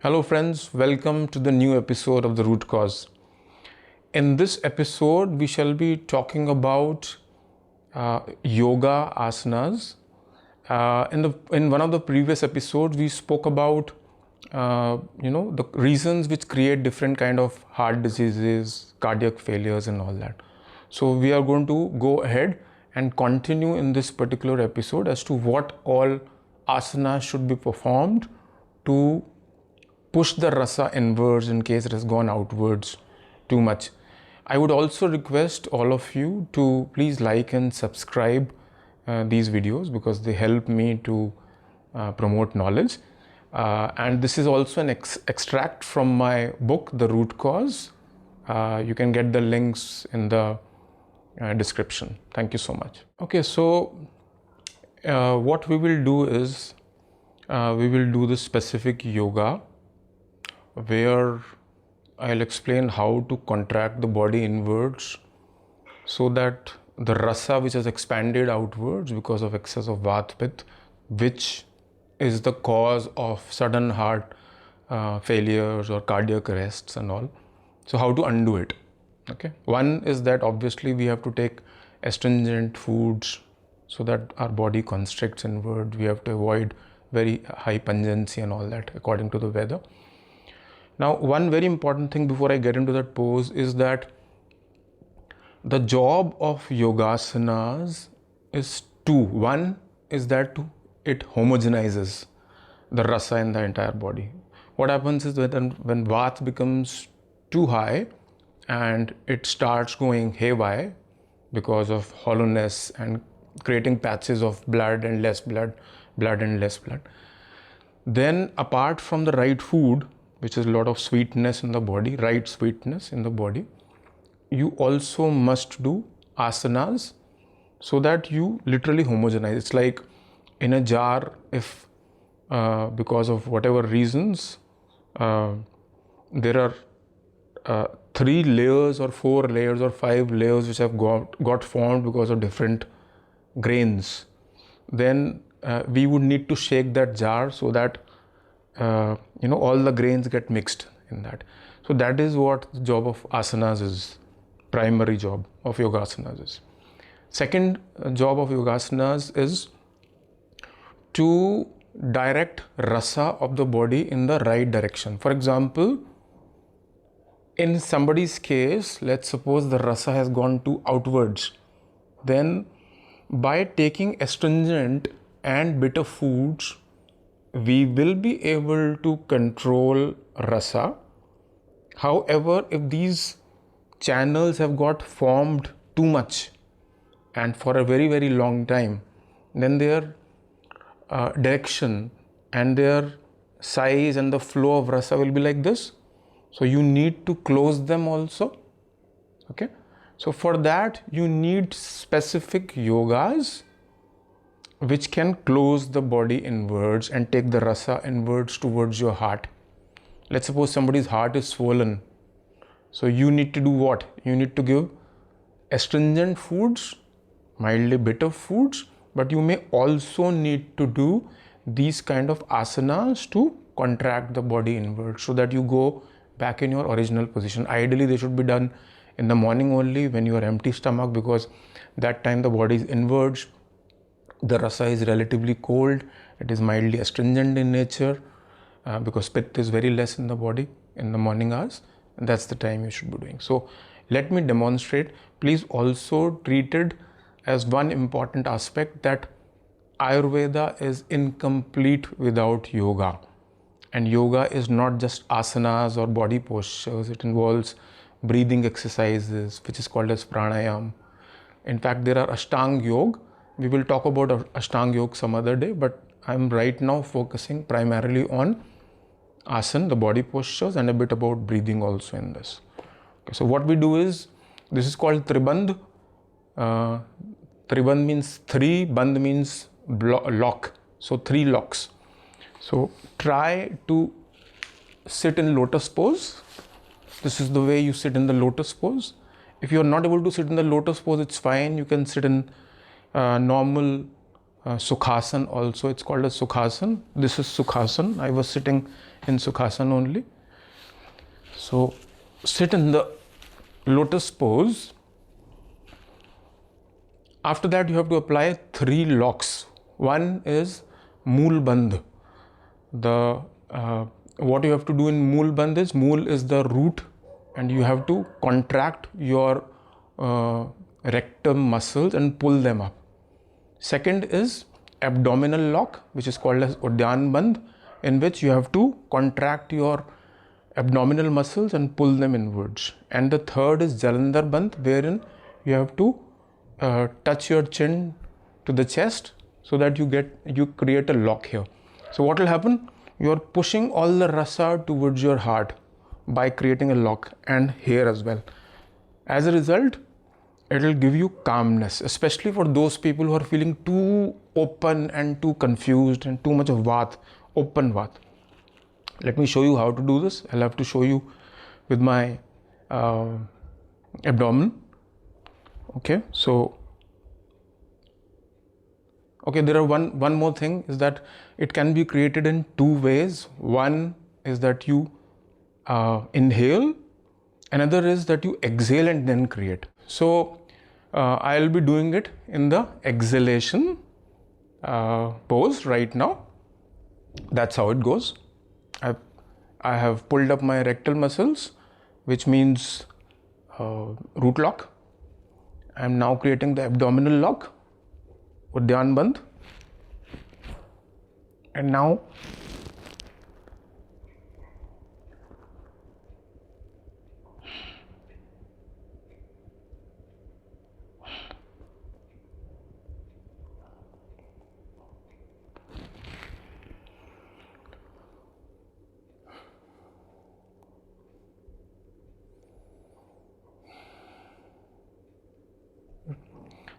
Hello friends, welcome to the new episode of The Root Cause. In this episode, we shall be talking about yoga asanas. In one of the previous episodes, we spoke about the reasons which create different kind of heart diseases, cardiac failures, and all that. So we are going to go ahead and continue in this particular episode as to what all asanas should be performed to push the rasa inwards in case it has gone outwards too much. I would also request all of you to please like and subscribe these videos because they help me to promote knowledge. And this is also an extract from my book, The Root Cause. You can get the links in the description. Thank you so much. Okay, so what we will do is we will do the specific yoga where I'll explain how to contract the body inwards so that the rasa which has expanded outwards because of excess of Vata Pitta, which is the cause of sudden heart failures or cardiac arrests and all. So how to undo it? Okay. One is that obviously we have to take astringent foods so that our body constricts inward. We have to avoid very high pungency and all that according to the weather. Now, one very important thing before I get into that pose is that the job of yogasanas is two. One is that it homogenizes the rasa in the entire body. What happens is that when Vata becomes too high and it starts going haywire because of hollowness and creating patches of blood and less blood, then apart from the right food, which is a lot of sweetness in the body, right sweetness in the body, you also must do asanas so that you literally homogenize. It's like in a jar, if because of whatever reasons, there are 3 layers or 4 layers or 5 layers which have got formed because of different grains, then we would need to shake that jar so that all the grains get mixed in that. So that is what the job of asanas is, primary job of yogasanas is. Second job of yogasanas is to direct rasa of the body in the right direction. For example, in somebody's case, let's suppose the rasa has gone to outwards, then by taking astringent and bitter foods, we will be able to control rasa. However, if these channels have got formed too much and for a very, very long time, then their direction and their size and the flow of rasa will be like this. So you need to close them also. Okay. So for that, you need specific yogas which can close the body inwards and take the rasa inwards towards your heart. Let's suppose somebody's heart is swollen. So you need to do what? You need to give astringent foods, mildly bitter foods, but you may also need to do these kind of asanas to contract the body inwards so that you go back in your original position. Ideally, they should be done in the morning only when you are empty stomach, because that time the body is inwards. The rasa is relatively cold. It is mildly astringent in nature because pitta is very less in the body in the morning hours. And that's the time you should be doing. So let me demonstrate. Please also treat it as one important aspect that Ayurveda is incomplete without yoga. And yoga is not just asanas or body postures. It involves breathing exercises, which is called as pranayam. In fact, there are Ashtanga yoga. We will talk about Ashtanga yoga some other day, but I'm right now focusing primarily on asana, the body postures, and a bit about breathing also in this. Okay, so what we do is, this is called tribandh. Tribandh means 3, bandh means lock. So 3 locks. So try to sit in lotus pose. This is the way you sit in the lotus pose. If you are not able to sit in the lotus pose, it's fine. You can sit in normal Sukhasan also, it's called as Sukhasan. This is Sukhasan. I was sitting in Sukhasan only. So sit in the lotus pose. After that, you have to apply 3 locks. One is Mool Bandh. What you have to do in Mool Bandh is, Mool is the root, and you have to contract your rectum muscles and pull them up. Second is abdominal lock, which is called as Udyan Bandh, in which you have to contract your abdominal muscles and pull them inwards. And the third is Jalandhar Bandh, wherein you have to touch your chin to the chest so that you create a lock here. So what will happen? You are pushing all the rasa towards your heart by creating a lock, and here as well. As a result, it will give you calmness, especially for those people who are feeling too open and too confused and too much of Vata, open Vata. Let me show you how to do this. I'll have to show you with my abdomen. Okay, so there are one more thing, is that it can be created in 2 ways. One is that you inhale, another is that you exhale and then create. So I'll be doing it in the exhalation pose right now. That's how it goes. I have pulled up my rectal muscles, which means root lock. I'm now creating the abdominal lock, Udyan Bandh. And now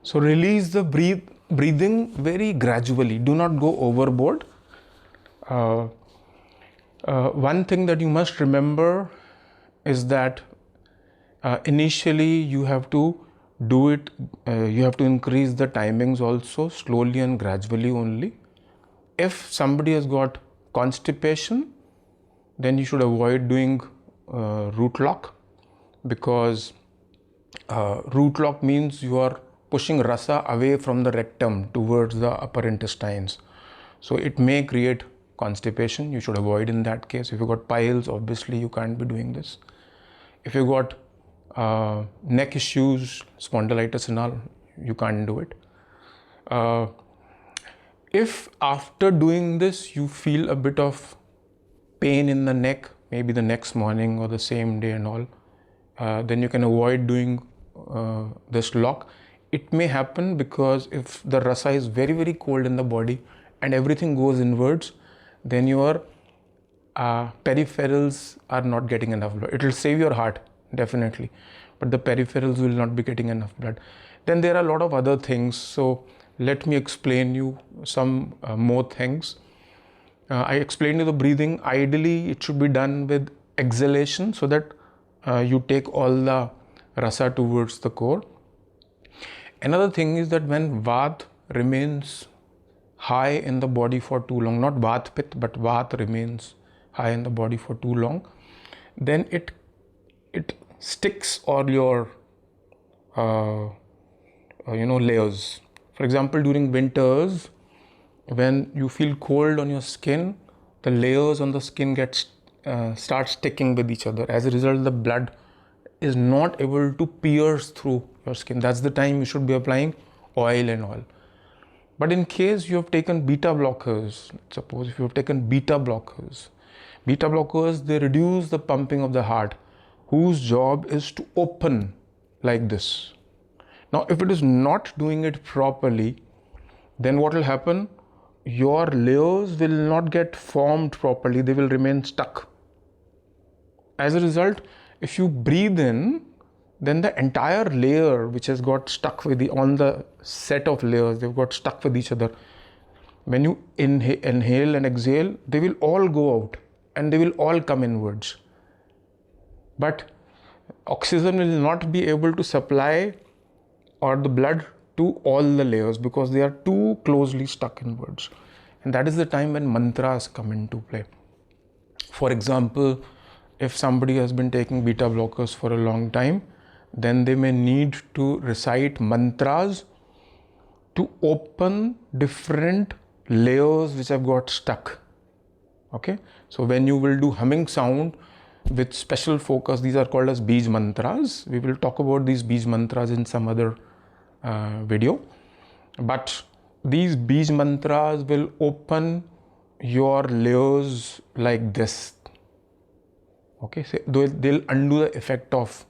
so release the breathing very gradually. Do not go overboard. One thing that you must remember is that initially you have to do it, you have to increase the timings also, slowly and gradually only. If somebody has got constipation, then you should avoid doing root lock, because root lock means you are pushing rasa away from the rectum towards the upper intestines. So it may create constipation. You should avoid in that case. If you got piles, obviously you can't be doing this. If you got neck issues, spondylitis and all, you can't do it. If after doing this you feel a bit of pain in the neck, maybe the next morning or the same day and all, then you can avoid doing this lock. It may happen because if the rasa is very, very cold in the body and everything goes inwards, then your peripherals are not getting enough blood. It will save your heart, definitely, but the peripherals will not be getting enough blood. Then there are a lot of other things. So let me explain you some more things. I explained you the breathing. Ideally, it should be done with exhalation so that you take all the rasa towards the core. Another thing is that when Vata remains high in the body for too long, not Vata Pitta, but Vata remains high in the body for too long, then it sticks all your layers. For example, during winters, when you feel cold on your skin, the layers on the skin start sticking with each other. As a result, the blood is not able to pierce through your skin. That's the time you should be applying oil and all. But in case you have taken beta blockers, suppose if you have taken beta blockers, they reduce the pumping of the heart, whose job is to open like this. Now, if it is not doing it properly, then what will happen? Your layers will not get formed properly. They will remain stuck. As a result, if you breathe in, then the entire layer which has got stuck with on the set of layers, they've got stuck with each other. When you inhale and exhale, they will all go out and they will all come inwards. But oxygen will not be able to supply, or the blood to all the layers because they are too closely stuck inwards. And that is the time when mantras come into play. For example, if somebody has been taking beta blockers for a long time, then they may need to recite mantras to open different layers which have got stuck. Okay, so when you will do humming sound with special focus, these are called as Bij mantras. We will talk about these Bij mantras in some other video, but these Bij mantras will open your layers like this. Okay, so they'll undo the effect of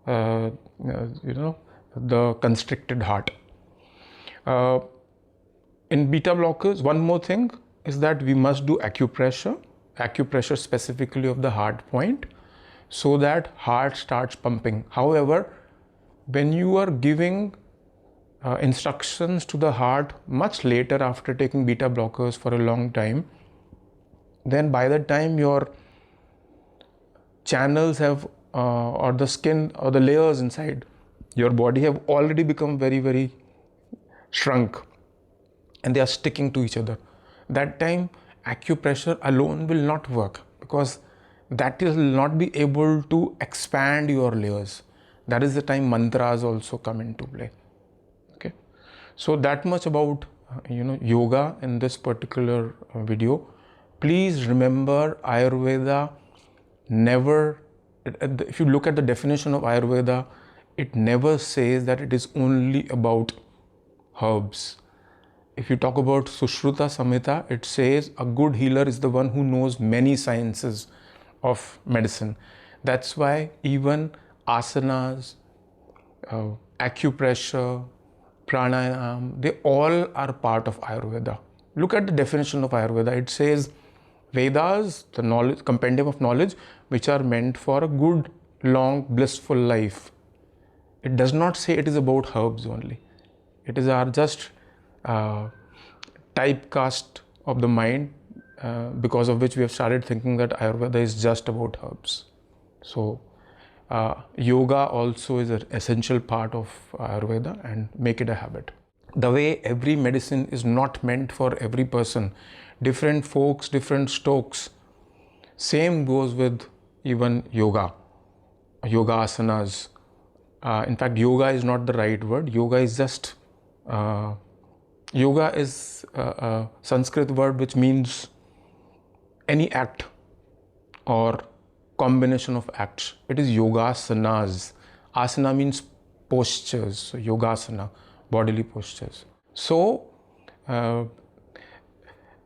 the constricted heart. In beta blockers, one more thing is that we must do acupressure specifically of the heart point, so that heart starts pumping. However, when you are giving instructions to the heart much later after taking beta blockers for a long time, then by the time your channels have or the skin or the layers inside your body have already become very, very shrunk and they are sticking to each other, that time acupressure alone will not work, because that will not be able to expand your layers. That is the time mantras also come into play. Okay, so that much about yoga in this particular video. Please remember, Ayurveda never, if you look at the definition of Ayurveda, it never says that it is only about herbs. If you talk about Sushruta Samhita, it says a good healer is the one who knows many sciences of medicine. That's why even asanas, acupressure, pranayam, they all are part of Ayurveda. Look at the definition of Ayurveda. It says Vedas, the knowledge, compendium of knowledge, which are meant for a good, long, blissful life. It does not say it is about herbs only. It is our just typecast of the mind, because of which we have started thinking that Ayurveda is just about herbs. So yoga also is an essential part of Ayurveda, and make it a habit. The way every medicine is not meant for every person, different folks, different strokes, same goes with even yoga asanas. In fact, yoga is not the right word. Yoga is just yoga is a Sanskrit word which means any act or combination of acts. It is yogasanas. Asana means postures. So yogasana, bodily postures. So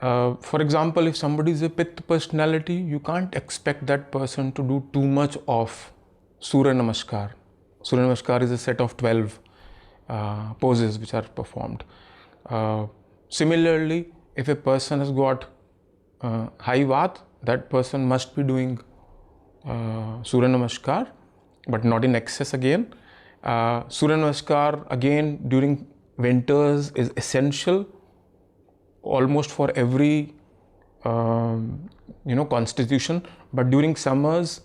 for example, if somebody is a Pitta personality, you can't expect that person to do too much of Surya Namaskar. Surya Namaskar is a set of 12 poses which are performed. Similarly, if a person has got high Vata, that person must be doing Surya Namaskar, but not in excess again. Surya Namaskar again during winters is essential almost for every constitution, but during summers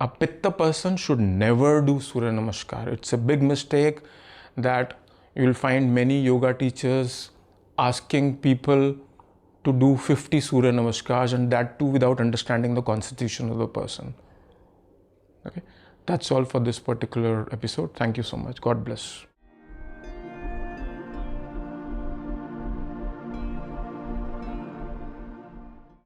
a Pitta person should never do Surya Namaskar. It's a big mistake that you will find many yoga teachers asking people to do 50 Surya Namaskars, and that too without understanding the constitution of the person. Okay, that's all for this particular episode. Thank you so much. God bless.